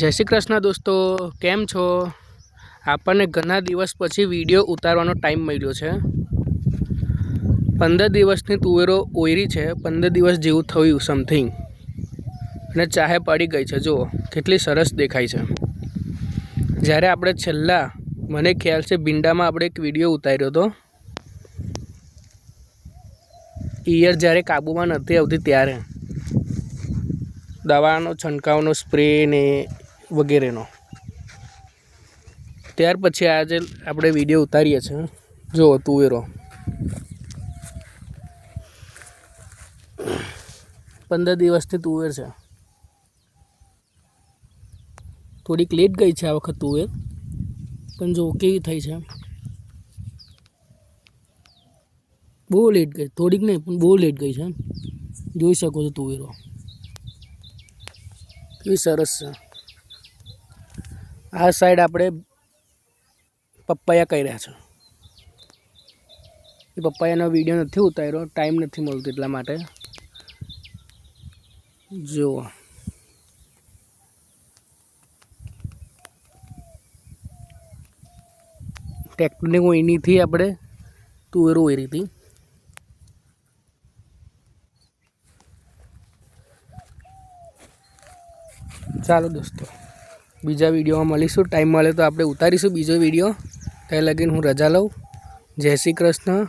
જય શ્રી કૃષ્ણ દોસ્તો, કેમ છો? આપણને ઘણા દિવસ પછી વિડીયો ઉતારવાનો ટાઈમ મળ્યો છે। 15 દિવસની તુવેરો ઓયરી છે, 15 દિવસ જેવું થયું સમથિંગ, અને ચાહે પડી ગઈ છે। જુઓ કેટલી સરસ દેખાય છે। જ્યારે આપણે છેલ્લા મને ખ્યાલ છે ભીંડામાં આપણે એક વિડીયો ઉતાર્યો હતો, ઈયર જ્યારે કાબૂમાં નથી આવતી ત્યારે દવાનો છંટકાવનો સ્પ્રે ને વગેરેનો, ત્યાર પછી આજે આપણે વિડીયો ઉતારીએ છીએ। જુઓ તુવેરો 15 દિવસથી તુવેર છે। થોડીક લેટ ગઈ છે આ વખત તુવેર, પણ જો કેવી થઈ છે, બહુ લેટ ગઈ, થોડીક નહીં પણ બહુ લેટ ગઈ છે। જોઈ શકો છો તુવેરો કેવી સરસ છે। આ સાઈડ આપણે પપૈયા કર્યા છે। એ પપૈયાનો વિડીયો નથી ઉતાર્યો, ટાઈમ નથી મળતો એટલા માટે। જુઓ ટ્રેક્ટરની ઓયણીથી આપણે તુવેરો ઓયરી હતી। ચાલો દોસ્તો, બીજા વિડીયોમાં મળીશું। ટાઈમ મળે તો આપણે ઉતારીશું બીજો વિડીયો। ત્યાં લગીને હું રજા લઉં। જય શ્રી કૃષ્ણ।